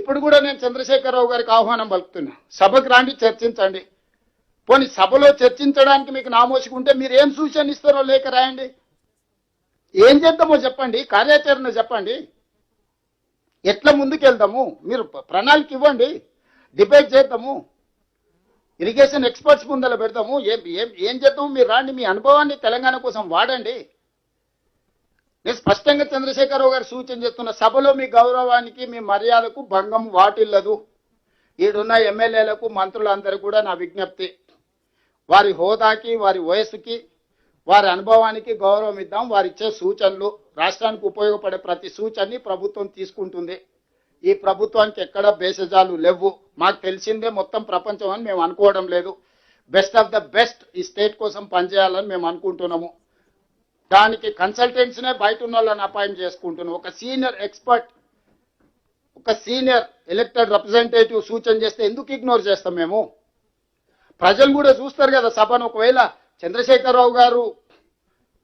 ఇప్పుడు కూడా నేను చంద్రశేఖరరావు గారికి ఆహ్వానం పలుకుతున్నా, సభకు రాండి, చర్చించండి. పోనీ సభలో చర్చించడానికి మీకు నామోషికుంటే మీరు ఏం సూచన ఇస్తారో లేఖ రాయండి, ఏం చేద్దామో చెప్పండి, కార్యాచరణ చెప్పండి, ఎట్లా ముందుకెళ్దాము మీరు ప్రణాళిక ఇవ్వండి, డిబేట్ చేద్దాము, ఇరిగేషన్ ఎక్స్పర్ట్స్ ముందర పెడతాము, ఏం చేద్దాము మీరు రాండి, మీ అనుభవాన్ని తెలంగాణ కోసం వాడండి. నేను స్పష్టంగా చంద్రశేఖరరావు గారు సూచన చేస్తున్న, సభలో మీ గౌరవానికి మీ మర్యాదకు భంగం వాటిల్లదు. ఈడున్న ఎమ్మెల్యేలకు మంత్రులందరూ కూడా నా విజ్ఞప్తి, వారి హోదాకి వారి వయసుకి వారి అనుభవానికి గౌరవం ఇద్దాం. వారు ఇచ్చే సూచనలు రాష్ట్రానికి ఉపయోగపడే ప్రతి సూచనని ప్రభుత్వం తీసుకుంటుంది. ఈ ప్రభుత్వానికి ఎక్కడ బేసజాలు లేవు. మాకు తెలిసిందే మొత్తం ప్రపంచం అని మేము అనుకోవడం లేదు. బెస్ట్ ఆఫ్ ద బెస్ట్ ఈ స్టేట్ కోసం పనిచేయాలని మేము అనుకుంటున్నాము. దానికి కన్సల్టెంట్స్నే బయట ఉన్న వాళ్ళని అపాయింట్ చేసుకుంటున్నాం. ఒక సీనియర్ ఎక్స్పర్ట్, ఒక సీనియర్ ఎలక్టెడ్ రిప్రజెంటేటివ్ సూచన చేస్తే ఎందుకు ఇగ్నోర్ చేస్తాం మేము? ప్రజలు కూడా చూస్తారు కదా సభను. ఒకవేళ చంద్రశేఖరరావు గారు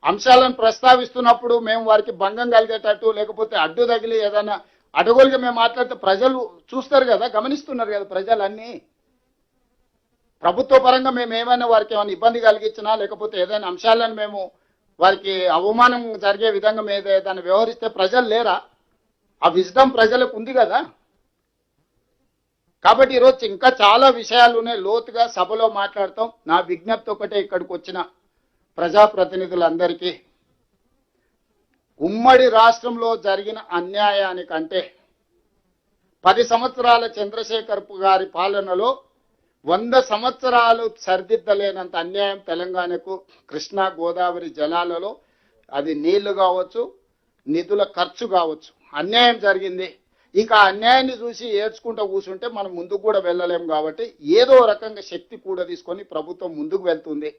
అంశాలను ప్రస్తావిస్తున్నప్పుడు మేము వారికి భంగం కలిగేటట్టు లేకపోతే అడ్డు తగిలి ఏదైనా అడగోలుగా మేము మాట్లాడితే ప్రజలు చూస్తారు కదా, గమనిస్తున్నారు కదా ప్రజలు అన్నీ. ప్రభుత్వ పరంగా మేము ఏమైనా వారికి ఏమైనా ఇబ్బంది కలిగించినా లేకపోతే ఏదైనా అంశాలను మేము వారికి అవమానం జరిగే విధంగా మీద ఏదైనా వ్యవహరిస్తే ప్రజలు లేరా? ఆ విజ్డమ్ ప్రజలకు ఉంది కదా. కాబట్టి ఈరోజు ఇంకా చాలా విషయాలు ఉన్నాయి, లోతుగా సభలో మాట్లాడతాం. నా విజ్ఞప్తి ఒకటే ఇక్కడికి వచ్చిన ప్రజాప్రతినిధులందరికీ, ఉమ్మడి రాష్ట్రంలో జరిగిన అన్యాయానికంటే 10 సంవత్సరాల చంద్రశేఖర్ గారి పాలనలో 100 సంవత్సరాలు సరిదిద్దలేనంత అన్యాయం తెలంగాణకు కృష్ణా గోదావరి జలాలలో, అది నీళ్లు కావచ్చు, నిధుల ఖర్చు కావచ్చు, అన్యాయం జరిగింది. ఇంకా అన్యాయాన్ని చూసి ఏడ్చుకుంటూ కూర్చుంటే మనం ముందుకు కూడా వెళ్ళలేము. కాబట్టి ఏదో రకంగా శక్తి కూడా తీసుకొని ప్రభుత్వం ముందుకు వెళ్తుంది.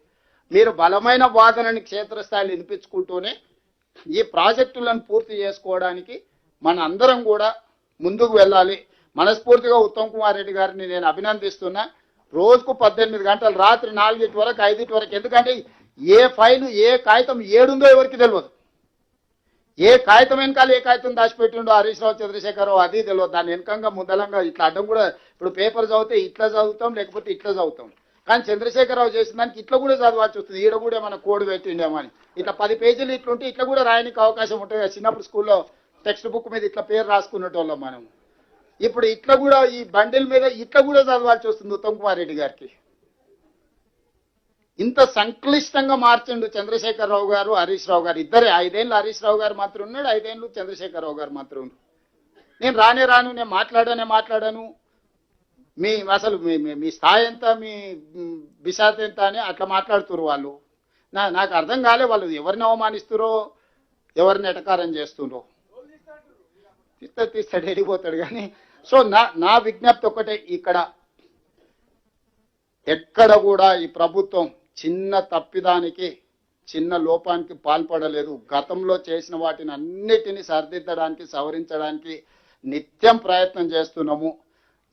మీరు బలమైన వాదనని క్షేత్రస్థాయిలో వినిపించుకుంటూనే ఈ ప్రాజెక్టులను పూర్తి చేసుకోవడానికి మన అందరం కూడా ముందుకు వెళ్ళాలి. మనస్ఫూర్తిగా ఉత్తమ్ కుమార్ రెడ్డి గారిని నేను అభినందిస్తున్నా. రోజుకు 18 గంటలు, రాత్రి 4 వరకు 5 వరకు. ఎందుకంటే ఏ ఫైలు ఏ కాగితం ఏడుందో ఎవరికి తెలియదు. ఏ కాగితం వెనకాల ఏ కాగితం దాచిపెట్టిండో హరీష్ రావు, చంద్రశేఖరరావు అది తెలియదు. దాని వెనకంగా ముందలంగా ఇట్లా అడ్డం కూడా, ఇప్పుడు పేపర్ చదివితే ఇట్లా చదువుతాం లేకపోతే ఇట్లా చదువుతాం. కానీ చంద్రశేఖరరావు చేసిన దానికి ఇట్లా కూడా చదవాల్సి వస్తుంది. ఈడ కూడా మన కోడ్ పెట్టిండేమో అని. ఇట్లా 10 పేజీలు ఇట్లుంటే ఇట్లా కూడా రాయడానికి అవకాశం ఉంటుంది. చిన్నప్పుడు స్కూల్లో టెక్స్ట్ బుక్ మీద ఇట్లా పేరు రాసుకునేటోళ్ళం మనం. ఇప్పుడు ఇట్లా కూడా ఈ బండిల్ మీద ఇట్లా కూడా చదవాల్సి వస్తుంది ఉత్తమ్ కుమార్ రెడ్డి గారికి. ఇంత సంక్లిష్టంగా మార్చిండు చంద్రశేఖరరావు గారు, హరీష్ రావు గారు ఇద్దరే. 5 ఏళ్ళు హరీష్ రావు గారు మాత్రం ఉన్నాడు, 5 ఏళ్ళు చంద్రశేఖరరావు గారు మాత్రం ఉన్నాడు. నేను రాను, నేను మాట్లాడాను. మీ అసలు మీ స్థాయి ఎంత, మీ బిషాత్ ఎంత అని అట్లా మాట్లాడుతున్నారు వాళ్ళు. నాకు అర్థం కాలే వాళ్ళు ఎవరిని అవమానిస్తురో ఎవరిని ఎటకారం చేస్తుండ్రో. తీస్తాడు ఎడిపోతాడు కానీ. సో నా విజ్ఞప్తి ఒకటే, ఇక్కడ ఎక్కడ కూడా ఈ ప్రభుత్వం చిన్న తప్పిదానికి చిన్న లోపానికి పాల్పడలేదు. గతంలో చేసిన వాటిని అన్నిటినీ సరిదిద్దడానికి సవరించడానికి నిత్యం ప్రయత్నం చేస్తున్నాము.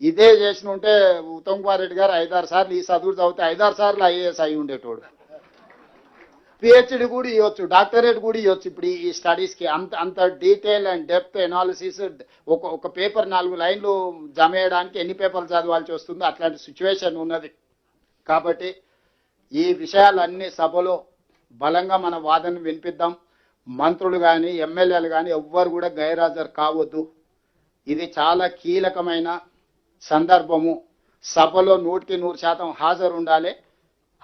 ఇదే చేసిన ఉంటే ఉత్తమ్ కుమార్ రెడ్డి గారు 5-6 సార్లు ఈ చదువు చదివితే 5-6 సార్లు ఐఏఎస్ అయి ఉండేటోడు. పిహెచ్డి కూడా ఇవ్వచ్చు, డాక్టరేట్ కూడా ఇవ్వచ్చు. ఇప్పుడు ఈ స్టడీస్కి అంత డీటెయిల్ అండ్ డెప్త్ ఎనాలిసిస్, ఒక పేపర్ 4 లైన్లు జమ చేయడానికి ఎన్ని పేపర్లు చదవాల్సి వస్తుందో అట్లాంటి సిచ్యువేషన్ ఉన్నది. కాబట్టి ఈ విషయాలన్నీ సభలో బలంగా మన వాదన వినిపిద్దాం. మంత్రులు కానీ ఎమ్మెల్యేలు కానీ ఎవ్వరు కూడా గైర్హాజరు కావద్దు. ఇది చాలా కీలకమైన సందర్భము. సభలో 100% హాజరు ఉండాలి.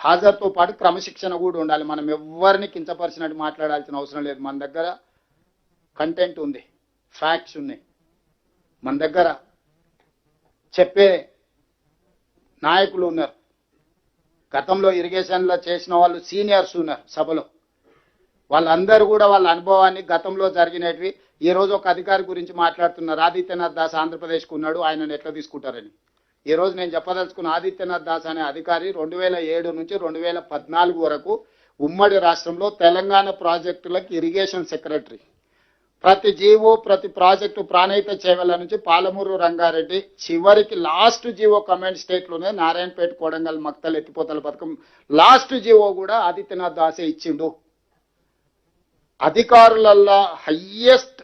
హాజరుతో పాటు క్రమశిక్షణ కూడా ఉండాలి. మనం ఎవరిని కించపరిచినట్టు మాట్లాడాల్సిన అవసరం లేదు. మన దగ్గర కంటెంట్ ఉంది, ఫ్యాక్ట్స్ ఉన్నాయి, మన దగ్గర చెప్పే నాయకులు ఉన్నారు. గతంలో ఇరిగేషన్లో చేసిన వాళ్ళు సీనియర్స్ ఉన్నారు సభలో. వాళ్ళందరూ కూడా వాళ్ళ అనుభవాన్ని గతంలో జరిగినవి ఈరోజు ఒక అధికారి గురించి మాట్లాడుతున్నారు. ఆదిత్యనాథ్ దాస్ ఆంధ్రప్రదేశ్కు ఉన్నాడు, ఆయనను ఎట్లా తీసుకుంటారని. ఈరోజు నేను చెప్పదలుచుకున్న ఆదిత్యనాథ్ దాస్ అనే అధికారి 2007 నుంచి 2014 వరకు ఉమ్మడి రాష్ట్రంలో తెలంగాణ ప్రాజెక్టులకు ఇరిగేషన్ సెక్రటరీ. ప్రతి జీవో ప్రతి ప్రాజెక్టు ప్రాణహిత చేవెళ్ల నుంచి పాలమూరు రంగారెడ్డి చివరికి లాస్ట్ జీవో కమాండ్ స్టేట్లోనే నారాయణపేట, కొడంగల్, మక్తల్ ఎత్తిపోతల పథకం లాస్ట్ జీవో కూడా ఆదిత్యనాథ్ దాసే ఇచ్చిండు. అధికారులల్లా హయ్యెస్ట్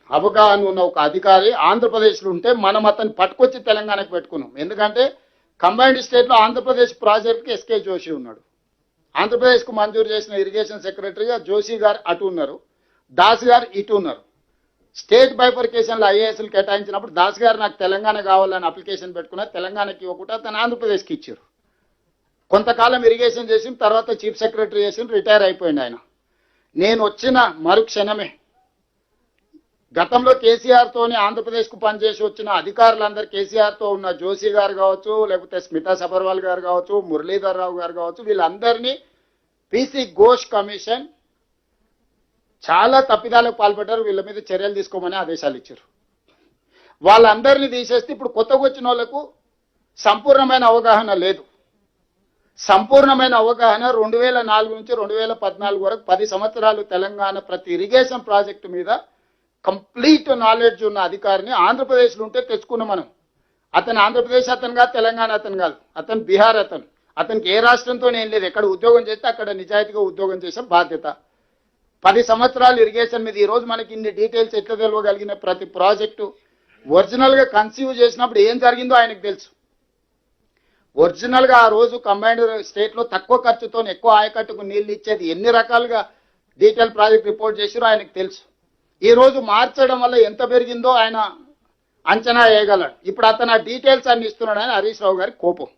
అవగాహన ఉన్న ఒక అధికారి ఆంధ్రప్రదేశ్లో ఉంటే మనం అతన్ని పట్టుకొచ్చి తెలంగాణకు పెట్టుకున్నాం. ఎందుకంటే కంబైన్డ్ స్టేట్లో ఆంధ్రప్రదేశ్ ప్రాజెక్ట్కి ఎస్కే జోషి ఉన్నాడు. ఆంధ్రప్రదేశ్కు మంజూరు చేసిన ఇరిగేషన్ సెక్రటరీగా జోషి గారు అటు ఉన్నారు, దాస్ గారు ఇటు ఉన్నారు. స్టేట్ బైఫర్కేషన్లో ఐఏఎస్లు కేటాయించినప్పుడు దాస్ గారు నాకు తెలంగాణ కావాలని అప్లికేషన్ పెట్టుకున్నారు. తెలంగాణకి ఇవ్వకుండా తను ఆంధ్రప్రదేశ్కి ఇచ్చారు. కొంతకాలం ఇరిగేషన్ చేసిన తర్వాత చీఫ్ సెక్రటరీ చేసి రిటైర్ అయిపోయింది ఆయన. నేను వచ్చిన మరుక్షణమే గతంలో కేసీఆర్తోనే ఆంధ్రప్రదేశ్కు పనిచేసి వచ్చిన అధికారులందరూ కేసీఆర్తో ఉన్న జోషి గారు కావచ్చు, లేకపోతే స్మితా సబర్వాల్ గారు కావచ్చు, మురళీధర్ రావు గారు కావచ్చు, వీళ్ళందరినీ పీసీ ఘోష్ కమిషన్ చాలా తప్పిదాలకు పాల్పడ్డారు, వీళ్ళ మీద చర్యలు తీసుకోమని ఆదేశాలు ఇచ్చారు. వాళ్ళందరినీ తీసేస్తే ఇప్పుడు కొత్తగా వచ్చిన వాళ్ళకు సంపూర్ణమైన అవగాహన లేదు. సంపూర్ణమైన అవగాహన 2004 నుంచి 2014 వరకు 10 సంవత్సరాలు తెలంగాణ ప్రతి ఇరిగేషన్ ప్రాజెక్టు మీద కంప్లీట్ నాలెడ్జ్ ఉన్న అధికారిని ఆంధ్రప్రదేశ్లో ఉంటే తెచ్చుకున్నాం మనం. అతను ఆంధ్రప్రదేశ్ అతను కాదు, తెలంగాణ అతను కాదు, అతను బీహార్ అతను. అతనికి ఏ రాష్ట్రంతో ఏం లేదు, ఎక్కడ ఉద్యోగం చేస్తే అక్కడ నిజాయితీగా ఉద్యోగం చేసే బాధ్యత. 10 సంవత్సరాలు ఇరిగేషన్ మీద ఈరోజు మనకి ఇన్ని డీటెయిల్స్ ఎట్లా తెలియగలిగిన ప్రతి ప్రాజెక్టు ఒరిజినల్గా కన్సీవ్ చేసినప్పుడు ఏం జరిగిందో ఆయనకు తెలుసు. ఒరిజినల్గా ఆ రోజు కంబైన్డ్ స్టేట్లో తక్కువ ఖర్చుతో ఎక్కువ ఆయకట్టుకు నీళ్లు ఇచ్చేది ఎన్ని రకాలుగా డీటెయిల్ ప్రాజెక్ట్ రిపోర్ట్ చేసిరో ఆయనకు తెలుసు. ఈ రోజు మార్చడం వల్ల ఎంత పెరిగిందో ఆయన అంచనా వేయగలడు. ఇప్పుడు అతను ఆ డీటెయిల్స్ అన్ని ఇస్తున్నాడని హరీష్ రావు గారి కోపం.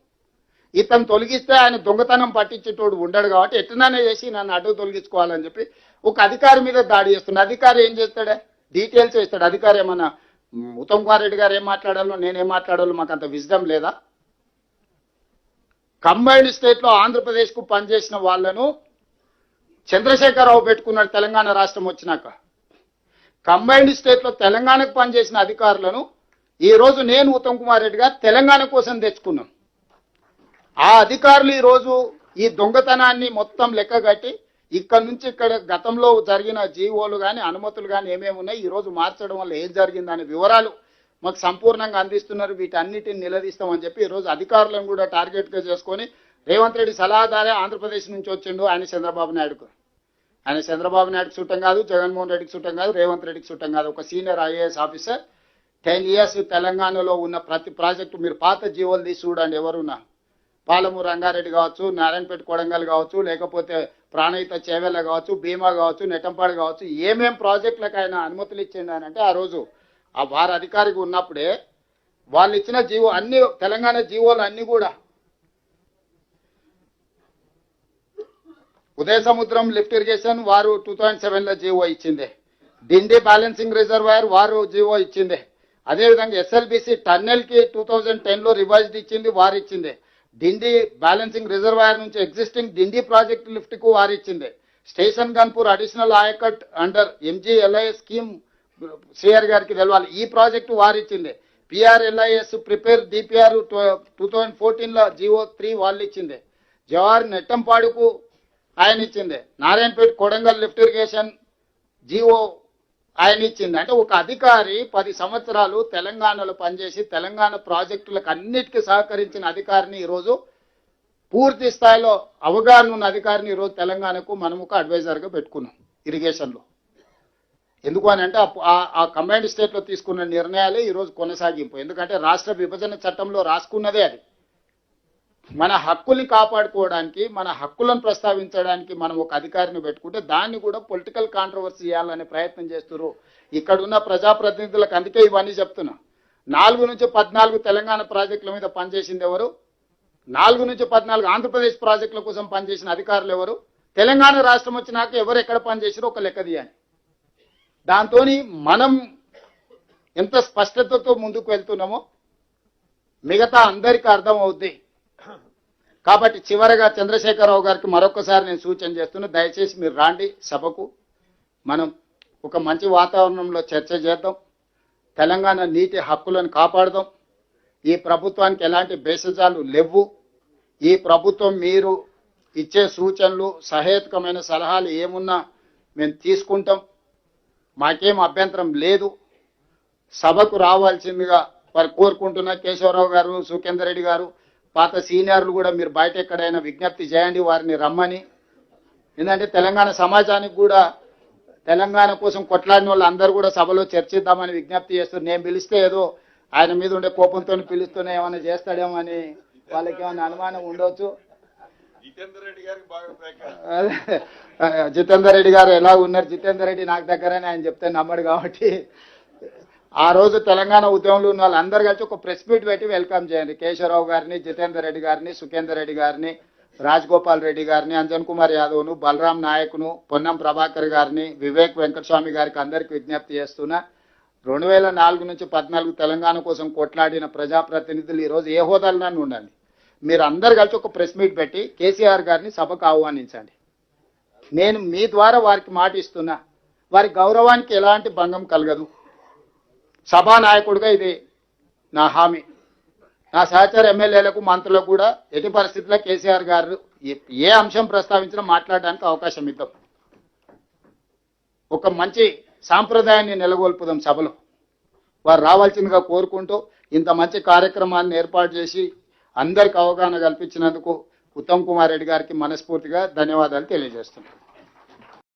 ఇతను తొలగిస్తే ఆయన దొంగతనం పట్టించేటోడు ఉండడు కాబట్టి ఎట్లనే చేసి నన్ను అడ్డు తొలగించుకోవాలని చెప్పి ఒక అధికారి మీద దాడి చేస్తున్నాడు. అధికారి ఏం చేస్తాడే, డీటెయిల్స్ ఇస్తాడు. అధికారి ఏమన్నా ఉత్తమ్ కుమార్ రెడ్డి గారు ఏం మాట్లాడాలో నేనేం మాట్లాడాలో మాకు అంత విజ్డమ్ లేదా? కంబైన్డ్ స్టేట్లో ఆంధ్రప్రదేశ్కు పనిచేసిన వాళ్లను చంద్రశేఖరరావు పెట్టుకున్నాడు తెలంగాణ రాష్ట్రం వచ్చినాక. కంబైన్డ్ స్టేట్లో తెలంగాణకు పనిచేసిన అధికారులను ఈ రోజు నేను ఉత్తమ్ కుమార్ రెడ్డి గారు తెలంగాణ కోసం తెచ్చుకున్నాం. ఆ అధికారులు ఈ రోజు ఈ దొంగతనాన్ని మొత్తం లెక్కగట్టి ఇక్కడ నుంచి ఇక్కడ గతంలో జరిగిన జీవోలు కానీ అనుమతులు కానీ ఏమేమి ఉన్నాయి, ఈ రోజు మార్చడం వల్ల ఏం జరిగిందనే వివరాలు మాకు సంపూర్ణంగా అందిస్తున్నారు. వీటన్నిటిని నిలదీస్తామని చెప్పి ఈ రోజు అధికారులను కూడా టార్గెట్గా చేసుకొని రేవంత్ రెడ్డి సలహాదారే ఆంధ్రప్రదేశ్ నుంచి వచ్చిండు. ఆయన చంద్రబాబు నాయుడుకు చుట్టం కాదు, జగన్మోహన్ రెడ్డికి చుట్టం కాదు, రేవంత్ రెడ్డికి చుట్టం కాదు. ఒక సీనియర్ ఐఏఎస్ ఆఫీసర్ 10 years తెలంగాణలో ఉన్న ప్రతి ప్రాజెక్టు మీరు పాత జీవోలు తీసి చూడండి. ఎవరున్నా పాలమూరు రంగారెడ్డి కావచ్చు, నారాయణపేట కొడంగల్ కావచ్చు, లేకపోతే ప్రాణహిత చేవెళ్ళ కావచ్చు, భీమా కావచ్చు, నెట్టంపాడు కావచ్చు, ఏమేం ప్రాజెక్టులకు ఆయన అనుమతులు ఇచ్చిండు అని అంటే ఆ రోజు ఆ వారి అధికారికి ఉన్నప్పుడే వాళ్ళు ఇచ్చిన జీవో అన్ని తెలంగాణ జీవోలు అన్ని కూడా ఉదయ సముద్రం లిఫ్ట్ ఇరిగేషన్ వారు 2007లో జీవో ఇచ్చిందే. డిండి బ్యాలెన్సింగ్ రిజర్వాయర్ వారు జీవో ఇచ్చిందే. అదేవిధంగా ఎస్ఎల్బిసి టన్నెల్కి 2010లో రివైజ్డ్ ఇచ్చింది, వారు ఇచ్చిందే. డిండి బ్యాలెన్సింగ్ రిజర్వాయర్ నుంచి ఎగ్జిస్టింగ్ డిండి ప్రాజెక్ట్ లిఫ్ట్కు వారు ఇచ్చిందే. Station Ghanpur additional ayacut under ఎంజీఎల్ఐ scheme CR గారికి తెలవాలి, ఈ ప్రాజెక్టు వారు ఇచ్చిందే. పిఆర్ఎల్ఐఎస్ ప్రిపేర్ డిపిఆర్ 2014లో జీవో 3 వాళ్ళు ఇచ్చిందే. జవహర్ నెట్టంపాడుకు ఆయన ఇచ్చిందే. Narayanpet Kodangal lift irrigation GO ఆయన ఇచ్చింది. అంటే ఒక అధికారి 10 సంవత్సరాలు తెలంగాణలో పనిచేసి తెలంగాణ ప్రాజెక్టులకు అన్నిటికీ సహకరించిన అధికారిని ఈరోజు పూర్తి స్థాయిలో అవగాహన ఉన్న అధికారిని ఈరోజు తెలంగాణకు మనం ఒక అడ్వైజర్గా పెట్టుకున్నాం ఇరిగేషన్లో. ఎందుకు అని అంటే ఆ కంబైన్డ్ స్టేట్లో తీసుకున్న నిర్ణయాలే ఈరోజు కొనసాగింపు. ఎందుకంటే రాష్ట్ర విభజన చట్టంలో రాసుకున్నదే అది. మన హక్కుల్ని కాపాడుకోవడానికి, మన హక్కులను ప్రస్తావించడానికి మనం ఒక అధికారిని పెట్టుకుంటే దాన్ని కూడా పొలిటికల్ కాంట్రవర్సీ చేయాలనే ప్రయత్నం చేస్తున్నారు ఇక్కడున్న ప్రజాప్రతినిధులకు. అందుకే ఇవన్నీ చెప్తున్నా. 4 నుంచి 14 తెలంగాణ ప్రాజెక్టుల మీద పనిచేసింది ఎవరు? 4 నుంచి 14 ఆంధ్రప్రదేశ్ ప్రాజెక్టుల కోసం పనిచేసిన అధికారులు ఎవరు? తెలంగాణ రాష్ట్రం వచ్చినాక ఎవరు ఎక్కడ పనిచేసారో ఒక లెక్క తీయాలి. దాంతో మనం ఎంత స్పష్టతతో ముందుకు వెళ్తున్నామో మిగతా అందరికీ అర్థం అవుద్ది. కాబట్టి చివరగా చంద్రశేఖరరావు గారికి మరొకసారి నేను సూచన చేస్తున్నా, దయచేసి మీరు రాండి సభకు, మనం ఒక మంచి వాతావరణంలో చర్చ చేద్దాం, తెలంగాణ నీటి హక్కులను కాపాడదాం. ఈ ప్రభుత్వానికి ఎలాంటి భేషజాలు లేవు. ఈ ప్రభుత్వం మీరు ఇచ్చే సూచనలు, సహేతుకమైన సలహాలు ఏమున్నా మేము తీసుకుంటాం, మాకేం అభ్యంతరం లేదు. సభకు రావాల్సిందిగా వారు కోరుకుంటున్న కేశవరావు గారు, సుఖేందర్ రెడ్డి గారు, పాత సీనియర్లు కూడా మీరు బయట ఎక్కడైనా విజ్ఞప్తి చేయండి వారిని రమ్మని. ఎందుకంటే తెలంగాణ సమాజానికి కూడా తెలంగాణ కోసం కొట్లాడిన వాళ్ళు అందరూ కూడా సభలో చర్చిద్దామని విజ్ఞప్తి చేస్తారు. నేను పిలిస్తే ఏదో ఆయన మీద ఉండే కోపంతో పిలుస్తూనే ఏమైనా చేస్తాడేమో అని వాళ్ళకి ఏమైనా అనుమానం ఉండొచ్చు. జితేందర్ రెడ్డి గారు ఎలా ఉన్నారు, జితేందర్ రెడ్డి నాకు దగ్గరని ఆయన చెప్తే నమ్మడు కాబట్టి ఆ రోజు తెలంగాణ ఉద్యమంలో ఉన్న వాళ్ళందరూ కలిసి ఒక ప్రెస్ మీట్ పెట్టి వెల్కమ్ చేయండి. కేశవరావు గారిని, జితేందర్ రెడ్డి గారిని, సుఖేందర్ రెడ్డి గారిని, రాజగోపాల్ రెడ్డి గారిని, అంజన్ కుమార్ యాదవ్ను, బలరాం నాయక్ను, పొన్నం ప్రభాకర్ గారిని, వివేక్ వెంకటస్వామి గారికి అందరికి విజ్ఞప్తి చేస్తున్నా. 2004 నుంచి 14 తెలంగాణ కోసం కొట్లాడిన ప్రజాప్రతినిధులు ఈరోజు ఏ హోదాలను ఉండండి, మీరు అందరు కలిసి ఒక ప్రెస్ మీట్ పెట్టి కేసీఆర్ గారిని సభకు ఆహ్వానించండి. నేను మీ ద్వారా వారికి మాట ఇస్తున్నా, వారి గౌరవానికి ఎలాంటి భంగం కలగదు. సభానాయకుడిగా ఇది నా హామీ. నా సహచర ఎమ్మెల్యేలకు, మంత్రులకు కూడా ఎట్టి పరిస్థితుల్లో కేసీఆర్ గారు ఏ అంశం ప్రస్తావించినా మాట్లాడడానికి అవకాశం ఇద్దాం. ఒక మంచి సాంప్రదాయాన్ని నెలకొల్పుదాం సభలో. వారు రావాల్సిందిగా కోరుకుంటూ ఇంత మంచి కార్యక్రమాన్ని ఏర్పాటు చేసి అందరికి అవగాహన కల్పించినందుకు ఉత్తమ్ కుమార్ రెడ్డి గారికి మనస్ఫూర్తిగా ధన్యవాదాలు తెలియజేస్తున్నాను.